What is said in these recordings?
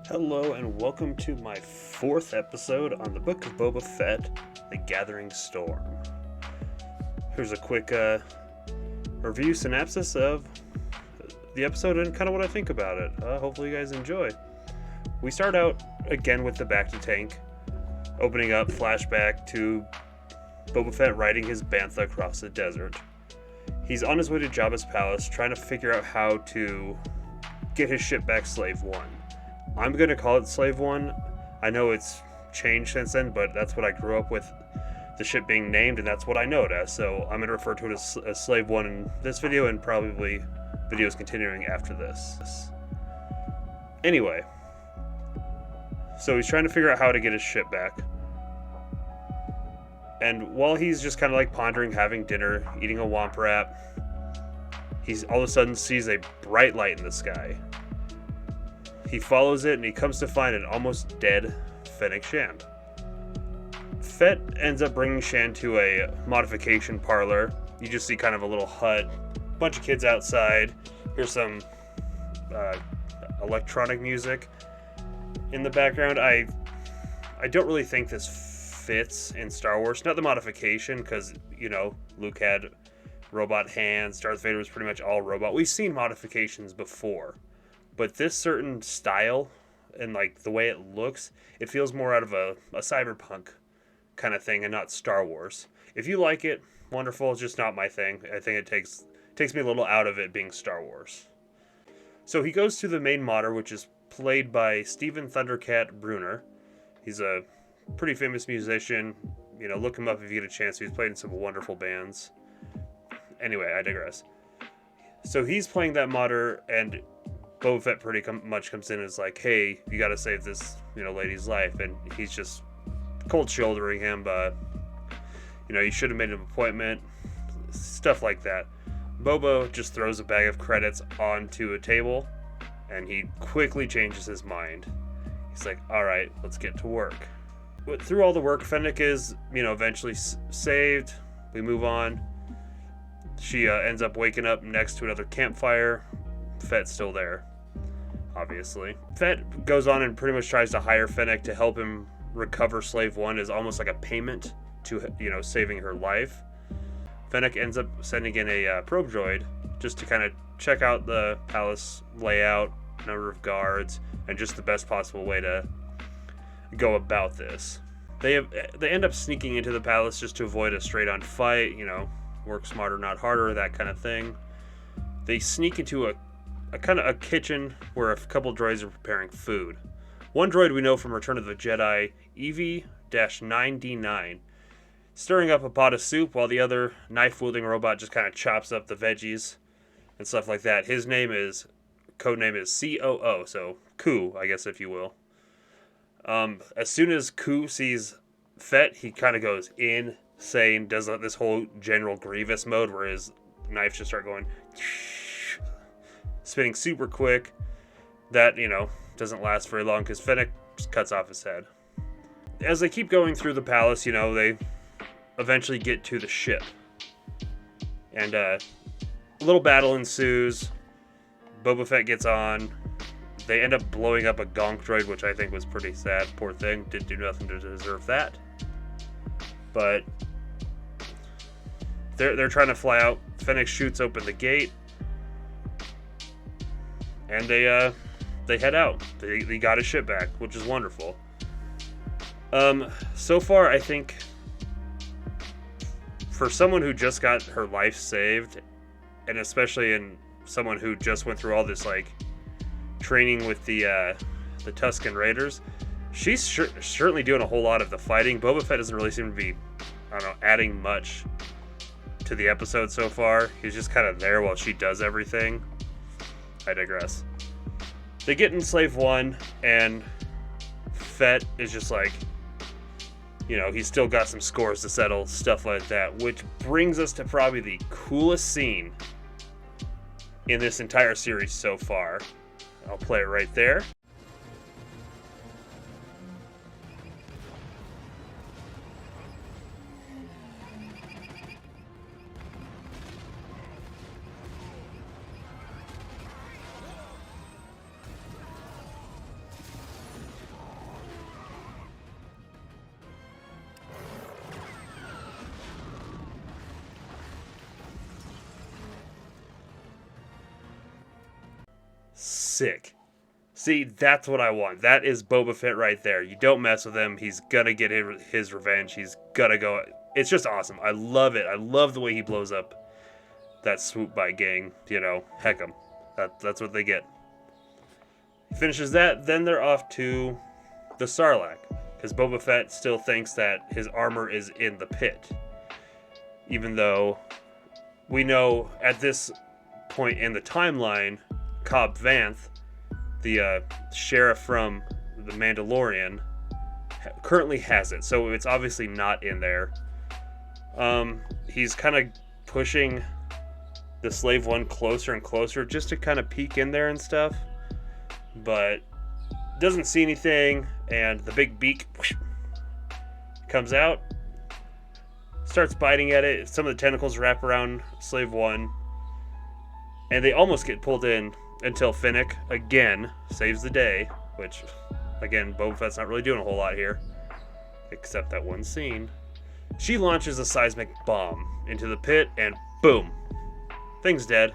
Hello and welcome to my fourth episode on the Book of Boba Fett, The Gathering Storm. Here's a quick review synopsis of the episode and kind of what I think about it. Hopefully you guys enjoy. We start out again with the Bacta tank, opening up flashback to Boba Fett riding his bantha across the desert. He's on his way to Jabba's palace trying to figure out how to get his ship back Slave 1. I'm going to call it Slave 1. I know it's changed since then, but that's what I grew up with the ship being named, and that's what I know it as. So I'm going to refer to it as Slave 1 in this video, and probably videos continuing after this. Anyway, so he's trying to figure out how to get his ship back. And while he's just kind of like pondering, having dinner, eating a womp wrap, he's all of a sudden sees a bright light in the sky. He follows it and he comes to find an almost dead Fennec Shand. Fett ends up bringing Shand to a modification parlor. You just see kind of a little hut, bunch of kids outside. Here's some electronic music in the background. I don't really think this fits in Star Wars. Not the modification, because, you know, Luke had robot hands. Darth Vader was pretty much all robot. We've seen modifications before. But this certain style and like the way it looks, it feels more out of a cyberpunk kind of thing and not Star Wars. If you like it, wonderful. It's just not my thing. I think it takes me a little out of it being Star Wars. So he goes to the main modder, which is played by Steven Thundercat Bruner. He's a pretty famous musician. You know, look him up if you get a chance. He's played in some wonderful bands. Anyway, I digress. So he's playing that modder, and Boba Fett pretty much comes in and is like, hey, you gotta save this, lady's life. And he's just cold shouldering him, you should have made an appointment, stuff like that. Boba just throws a bag of credits onto a table, and he quickly changes his mind. He's like, all right, let's get to work. But through all the work, Fennec is, eventually saved. We move on. She ends up waking up next to another campfire. Fett's still there, obviously. Fett goes on and pretty much tries to hire Fennec to help him recover Slave 1 as almost like a payment to, saving her life. Fennec ends up sending in a probe droid just to kind of check out the palace layout, number of guards, and just the best possible way to go about this. They end up sneaking into the palace just to avoid a straight-on fight, work smarter, not harder, that kind of thing. They sneak into a kind of a kitchen where a couple droids are preparing food. One droid we know from Return of the Jedi, EV-9D9, stirring up a pot of soup while the other knife-wielding robot just kind of chops up the veggies and stuff like that. His codename is COO, so Ku, I guess, if you will. As soon as Ku sees Fett, he kind of goes insane, does this whole General Grievous mode where his knives just start going spinning super quick. That, doesn't last very long because Fennec just cuts off his head. As they keep going through the palace, they eventually get to the ship. And a little battle ensues. Boba Fett gets on. They end up blowing up a gonk droid, which I think was pretty sad. Poor thing. Didn't do nothing to deserve that. But they're trying to fly out. Fennec shoots open the gate. And they head out. They got his ship back, which is wonderful. So far, I think for someone who just got her life saved, and especially in someone who just went through all this training with the Tusken Raiders, she's certainly doing a whole lot of the fighting. Boba Fett doesn't really seem to be, adding much to the episode so far. He's just kind of there while she does everything. I digress. They get in Slave 1, and Fett is just like, he's still got some scores to settle, stuff like that, which brings us to probably the coolest scene in this entire series so far. I'll play it right there. sick. See, that's what I want. That is Boba Fett right there. You don't mess with him. He's gonna get his revenge. He's gonna go. It's just awesome. I love it. I love the way he blows up that swoop by gang. You know, heck 'em. That's what they get. He finishes that, then they're off to the Sarlacc, because Boba Fett still thinks that his armor is in the pit. Even though we know at this point in the timeline, Cobb Vanth, the sheriff from The Mandalorian, currently has it, so it's obviously not in there. He's kind of pushing the Slave One closer and closer just to kind of peek in there and stuff, but doesn't see anything, and the big beak whoosh, comes out, starts biting at it. Some of the tentacles wrap around Slave One, and they almost get pulled in until Fennec again saves the day, which, again, Boba Fett's not really doing a whole lot here, except that one scene. She launches a seismic bomb into the pit, and boom, thing's dead.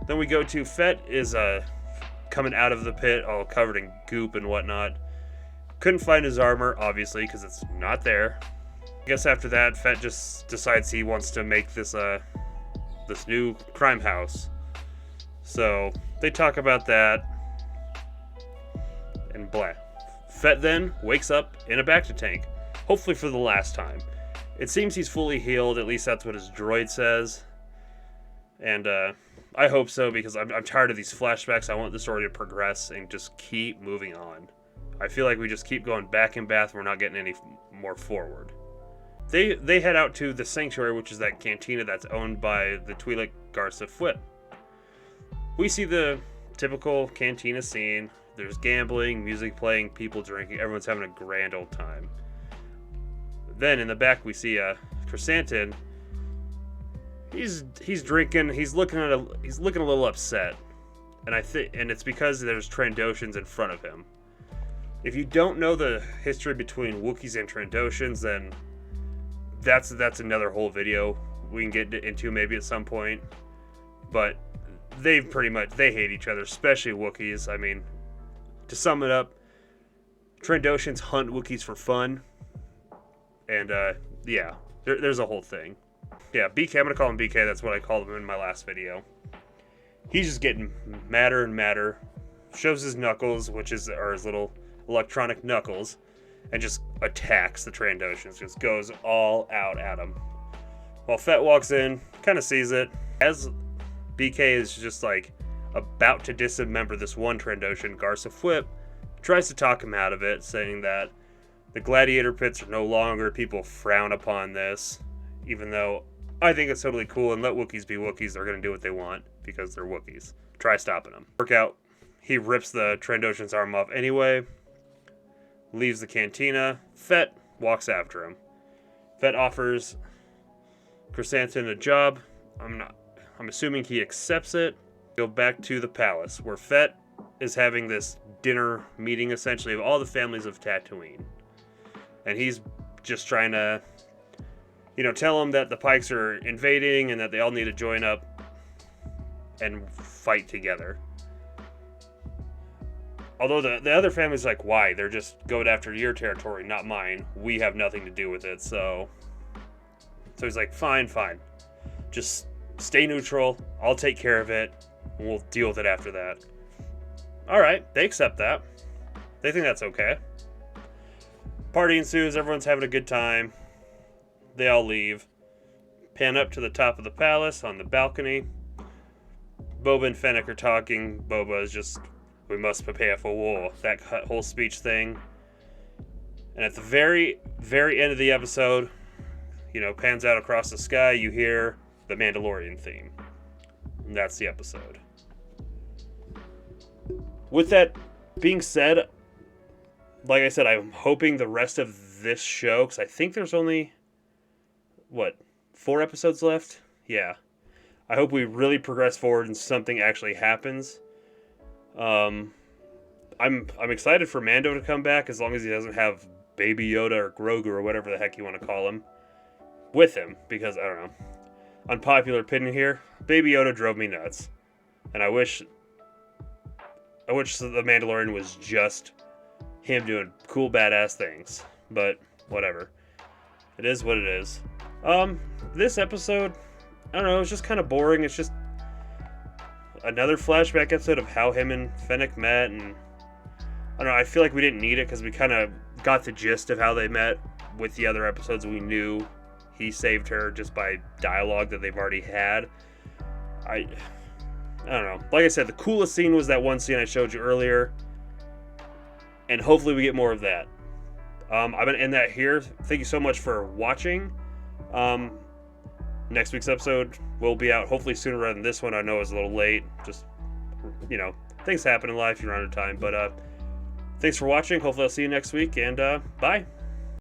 Then we go to Fett is coming out of the pit, all covered in goop and whatnot. Couldn't find his armor, obviously, because it's not there. I guess after that, Fett just decides he wants to make this this new crime house. So they talk about that, and blah. Fett then wakes up in a Bacta tank, hopefully for the last time. It seems he's fully healed, at least that's what his droid says. And I hope so, because I'm tired of these flashbacks. I want the story to progress and just keep moving on. I feel like we just keep going back and bath, we're not getting any more forward. They head out to the Sanctuary, which is that cantina that's owned by the Twi'lek Garsa Fwip. We see the typical cantina scene. There's gambling, music playing, people drinking, everyone's having a grand old time. Then in the back we see Chrysanthemum. He's drinking, he's looking a little upset. And and it's because there's Trandoshans in front of him. If you don't know the history between Wookiees and Trandoshans, then that's another whole video we can get into maybe at some point. But they hate each other, especially Wookiees. I mean, to sum it up, Trandoshans hunt Wookiees for fun. And yeah, there's a whole thing. Yeah, BK, I'm gonna call him BK, that's what I called him in my last video. He's just getting madder and madder. Shows his knuckles, are his little electronic knuckles, and just attacks the Trandoshans, just goes all out at him. While Fett walks in, kind of sees it. As BK is just like about to dismember this one Trandoshan, Garsa Fwip tries to talk him out of it, saying that the gladiator pits are no longer, people frown upon this, even though I think it's totally cool, and let Wookiees be Wookiees, they're going to do what they want because they're Wookiees. Try stopping them. Workout, he rips the Trandoshan's arm off anyway, leaves the cantina. Fett walks after him. Fett offers Chrysanthemum a job. I'm assuming he accepts it. Go back to the palace, where Fett is having this dinner meeting, essentially, of all the families of Tatooine. And he's just trying to, tell them that the Pikes are invading and that they all need to join up and fight together. Although the other family's like, why? They're just going after your territory, not mine. We have nothing to do with it, so he's like, fine. Just stay neutral. I'll take care of it. And we'll deal with it after that. Alright, they accept that. They think that's okay. Party ensues, everyone's having a good time. They all leave. Pan up to the top of the palace on the balcony. Boba and Fennec are talking. Boba is just, we must prepare for war. That whole speech thing. And at the very, very end of the episode, pans out across the sky, you hear the Mandalorian theme. And that's the episode. With that being said, like I said, I'm hoping the rest of this show, because I think there's only, 4 episodes left? Yeah. I hope we really progress forward and something actually happens. I'm excited for Mando to come back, as long as he doesn't have Baby Yoda or Grogu or whatever the heck you want to call him with him, because, I don't know. Unpopular opinion here, Baby Yoda drove me nuts. And I wish wish the Mandalorian was just him doing cool, badass things. But whatever. It is what it is. This episode, I don't know, it's just kind of boring. It's just another flashback episode of how him and Fennec met, and I don't know, I feel like we didn't need it because we kind of got the gist of how they met with the other episodes. We knew he saved her just by dialogue that they've already had. I don't know. Like I said, the coolest scene was that one scene I showed you earlier, and hopefully we get more of that. I'm going to end that here. Thank you so much for watching. Next week's episode will be out hopefully sooner rather than this one. I know it's a little late. Just, things happen in life. You're out of time. But thanks for watching. Hopefully I'll see you next week. And bye.